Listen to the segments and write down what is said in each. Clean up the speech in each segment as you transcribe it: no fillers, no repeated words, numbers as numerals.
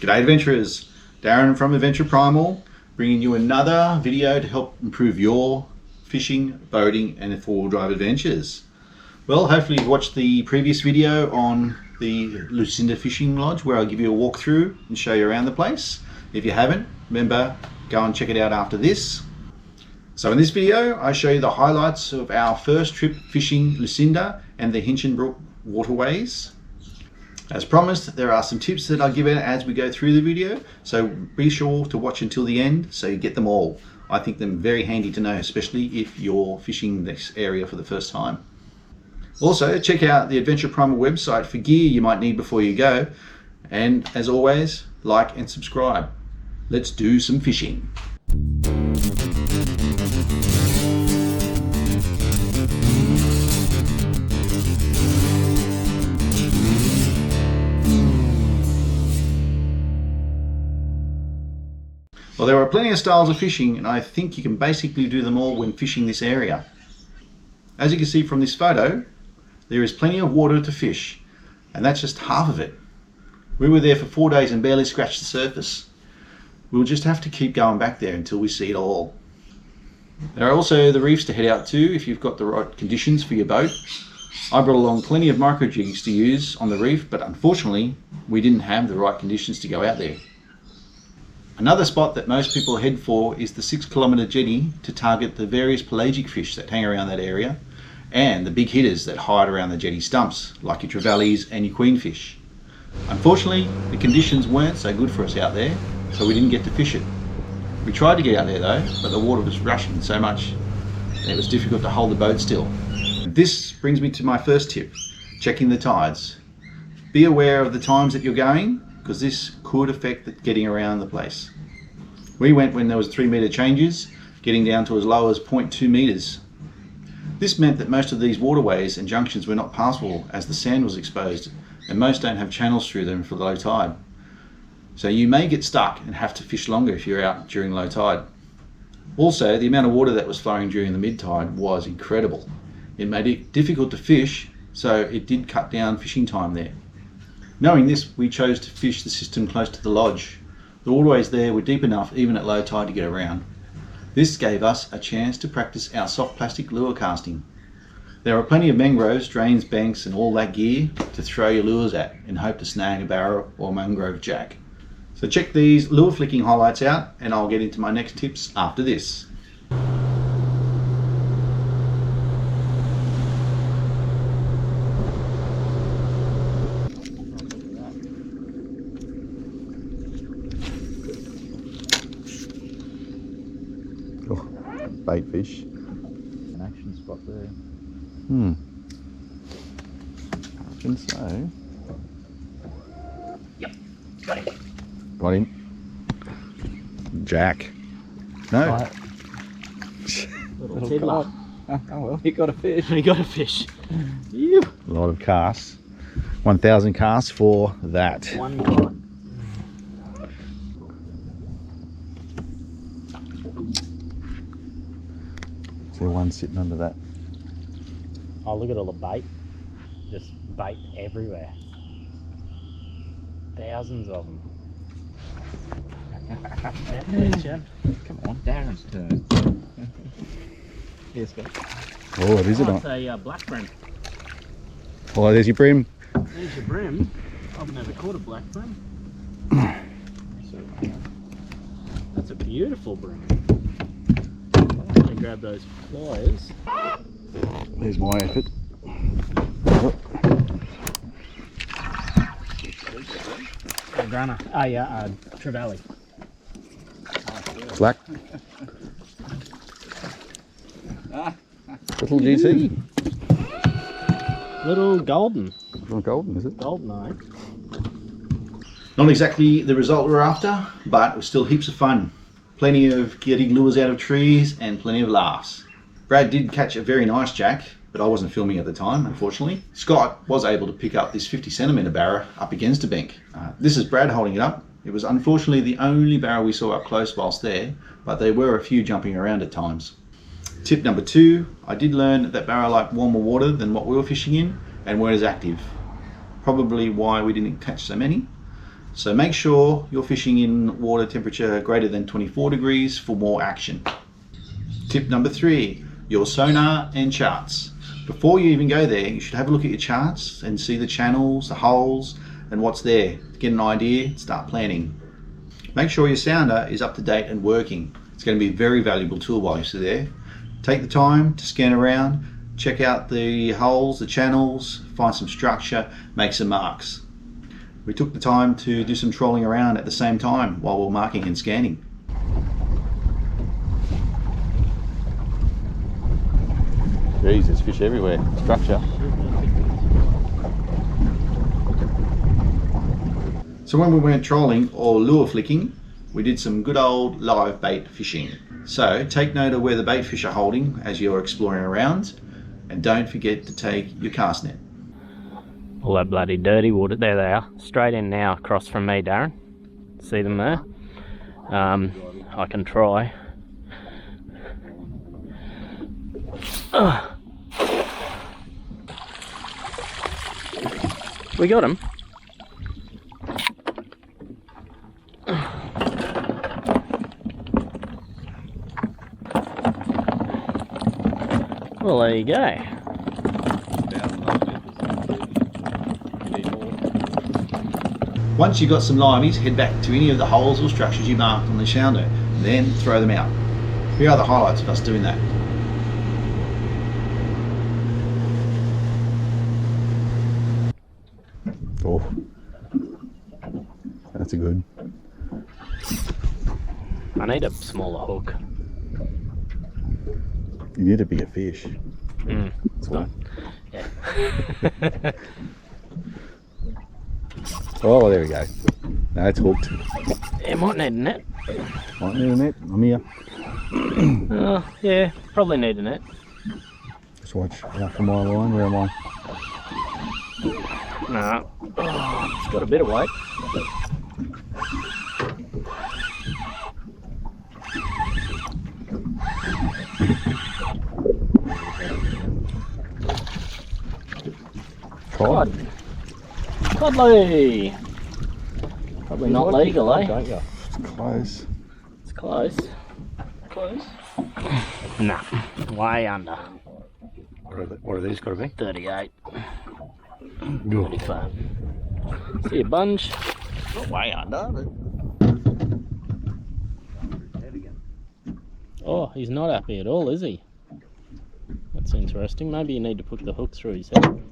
G'day adventurers, Darren from Adventure Primal, bringing you another video to help improve your fishing, boating and four-wheel drive adventures. Well, hopefully you've watched the previous video on the Lucinda fishing lodge where I'll give you a walkthrough and show you around the place. If you haven't, remember, go and check it out after this. So in this video I show you the highlights of our first trip fishing Lucinda and the Hinchinbrook Waterways. As promised, there are some tips that I'll give out as we go through the video, so be sure to watch until the end so you get them all. I think them very handy to know, especially if you're fishing this area for the first time. Also, check out the Adventure Primal website for gear you might need before you go, and as always, like and subscribe. Let's do some fishing. Well, there are plenty of styles of fishing, and I think you can basically do them all when fishing this area. As you can see from this photo, there is plenty of water to fish, and that's just half of it. We were there for 4 days and barely scratched the surface. We'll just have to keep going back there until we see it all. There are also the reefs to head out to if you've got the right conditions for your boat. I brought along plenty of micro jigs to use on the reef, but unfortunately we didn't have the right conditions to go out there. Another spot that most people head for is the 6-kilometre jetty to target the various pelagic fish that hang around that area and the big hitters that hide around the jetty stumps like your trevallies and your queenfish. Unfortunately, the conditions weren't so good for us out there, so we didn't get to fish it. We tried to get out there though, but the water was rushing so much that it was difficult to hold the boat still. This brings me to my first tip, checking the tides. Be aware of the times that you're going, because this could affect getting around the place. We went when there was 3 metre changes, getting down to as low as 0.2 metres. This meant that most of these waterways and junctions were not passable as the sand was exposed, and most don't have channels through them for low tide. So you may get stuck and have to fish longer if you're out during low tide. Also, the amount of water that was flowing during the mid tide was incredible. It made it difficult to fish, so it did cut down fishing time there. Knowing this, we chose to fish the system close to the lodge. The waterways there were deep enough even at low tide to get around. This gave us a chance to practice our soft plastic lure casting. There are plenty of mangroves, drains, banks and all that gear to throw your lures at and hope to snag a barra or mangrove jack. So check these lure flicking highlights out and I'll get into my next tips after this. Bait fish. An action spot there. I think so. Yep, got him. Got him. Jack. No. Right. Little tiddler. Oh well, he got a fish. He got a fish. A lot of casts. 1,000 casts for that. One guy. There's one sitting under that. Oh, look at all the bait. Just bait everywhere. Thousands of them. Come on, Darren's turn. Here's go. Oh, it is It's a black brim. Oh, there's your brim. There's your brim. I've never caught a black brim. That's a beautiful brim. I'm going to grab those pliers. There's my effort. Grana. Oh yeah, trevally. Black. Little GT. Little golden. Little golden, is it? Golden eye. Not exactly the result we're after, but it was still heaps of fun. Plenty of getting lures out of trees and plenty of laughs. Brad did catch a very nice jack, but I wasn't filming at the time, unfortunately. Scott was able to pick up this 50cm barra up against a bank. This is Brad holding it up. It was unfortunately the only barra we saw up close whilst there, but there were a few jumping around at times. Tip number 2, I did learn that barra like warmer water than what we were fishing in and weren't as active. Probably why we didn't catch so many. So make sure you're fishing in water temperature greater than 24 degrees for more action. Tip number 3, your sonar and charts. Before you even go there, you should have a look at your charts and see the channels, the holes, and what's there. Get an idea, start planning. Make sure your sounder is up to date and working. It's going to be a very valuable tool while you're there. Take the time to scan around, check out the holes, the channels, find some structure, make some marks. We took the time to do some trolling around at the same time while we're marking and scanning. Jeez, there's fish everywhere. Structure. So when we went trolling or lure flicking, we did some good old live bait fishing. So take note of where the bait fish are holding as you're exploring around, and don't forget to take your cast net. All that bloody dirty water. There they are. Straight in now, across from me, Darren. See them there? I can try. We got him. Well, there you go. Once you've got some limeys, head back to any of the holes or structures you marked on the sounder, and then throw them out. Here are the highlights of us doing that. Oh, that's a good. I need a smaller hook. You need a bigger fish. It's not. Yeah. Oh, there we go. No, it's hooked. It might need a net. Might need a net. I'm here. Yeah, probably need a net. Just watch out for my line. Where am I? No. Oh, it's got a bit of weight. Cod. Codley! Probably not legal, eh? Don't you? It's close. It's close. Close? Nah, way under. What are these got to be? 38. Go. 35. See a bunch? Way under. Oh, he's not happy at all, is he? That's interesting. Maybe you need to put the hook through his head.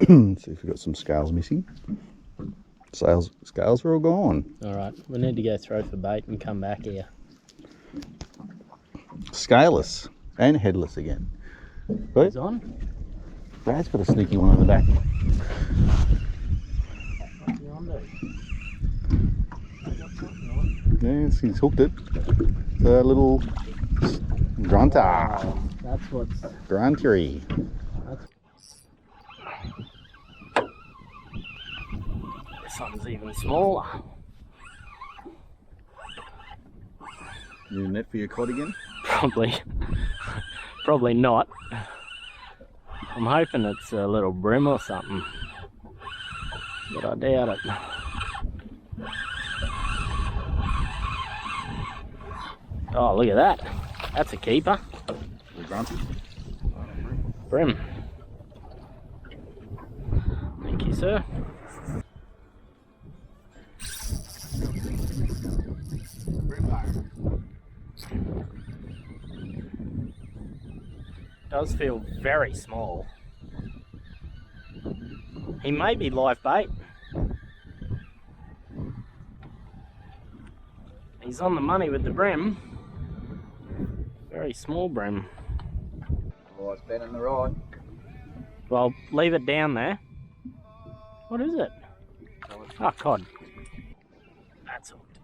See if we've got some scales missing. Scales are all gone. Alright, we need to go throw for bait and come back here. Scaleless and headless again. But He's on? Brad's got a sneaky one on the back. What's he on to? Yes, he's hooked it. The little grunter. Oh, that's what's... Gruntery. This one's even smaller. You need a net for your cod again? Probably not. I'm hoping it's a little brim or something, but I doubt it. Oh, look at that. That's a keeper. Brim. Thank you, sir. Does feel very small. He may be live bait. He's on the money with the brim. Very small brim. Oh, it's bending the rod. Well, leave it down there. What is it? Oh, cod. That's hooked.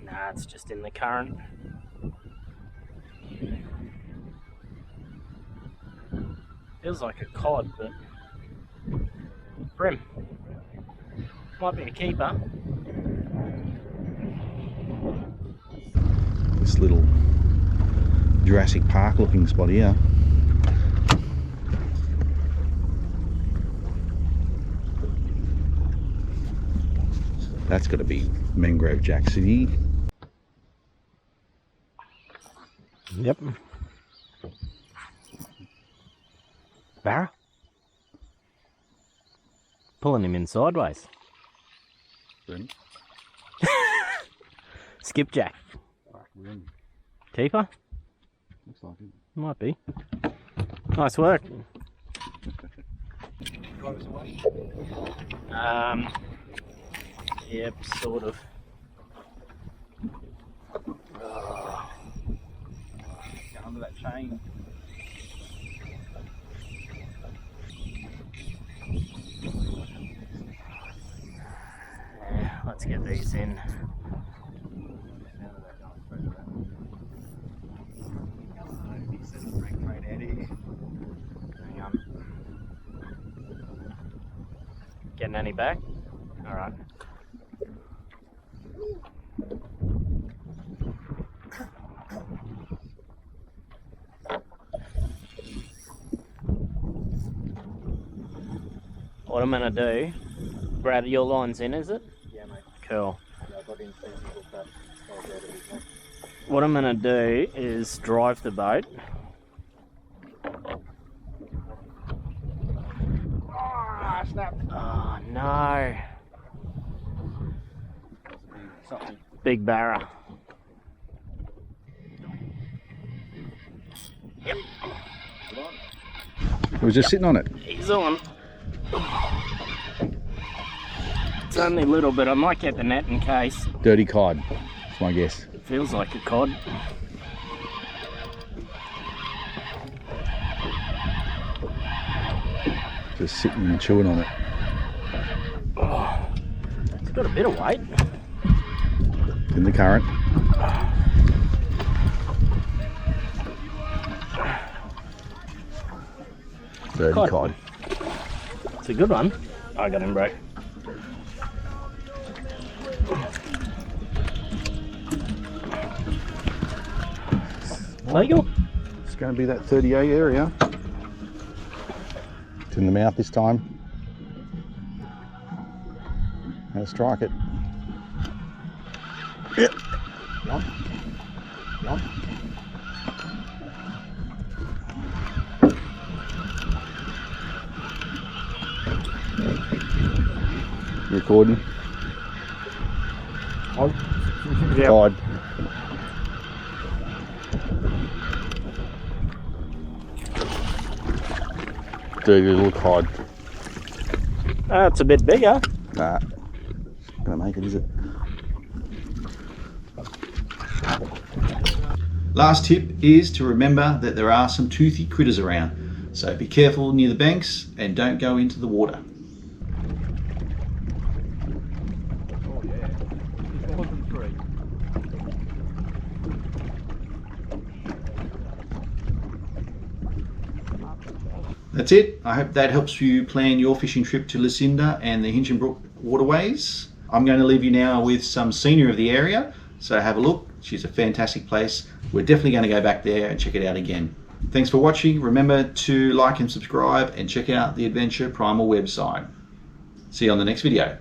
Nah, it's just in the current. Feels like a cod, but brim. Might be a keeper. This little Jurassic Park looking spot here. That's got to be Mangrove Jack City. Yep. Barra? Pulling him in sideways. Skipjack. Keeper? Looks like it. Might be. Nice work. Yep, sort of. Get under that chain. Yeah, let's get these in. Hang on. Getting any back? Alright. What I'm gonna do, Brad, your line's in, is it? Yeah, mate. Cool. Yeah, I got in that. What I'm gonna do is drive the boat. Ah, snap. Oh no. Something. Big barra. Yep. It was just sitting on it. He's on. It's only a little bit. I might get the net in case. Dirty cod. That's my guess. It feels like a cod. Just sitting and chewing on it. Oh, it's got a bit of weight. In the current. Dirty cod. It's a good one. I got him, bro. Legal? It's going to be that 38 area. It's in the mouth this time. Now strike it. Yep. Yum. Yum. Recording. Yeah. Cod. Dirty little cod. It's a bit bigger. Nah. Not gonna make it, is it? Last tip is to remember that there are some toothy critters around, so be careful near the banks and don't go into the water. Oh yeah. It's more than 3. That's it. I hope that helps you plan your fishing trip to Lucinda and the Hinchinbrook Waterways. I'm going to leave you now with some scenery of the area, so have a look. She's a fantastic place. We're definitely going to go back there and check it out again. Thanks for watching. Remember to like and subscribe and check out the Adventure Primal website. See you on the next video.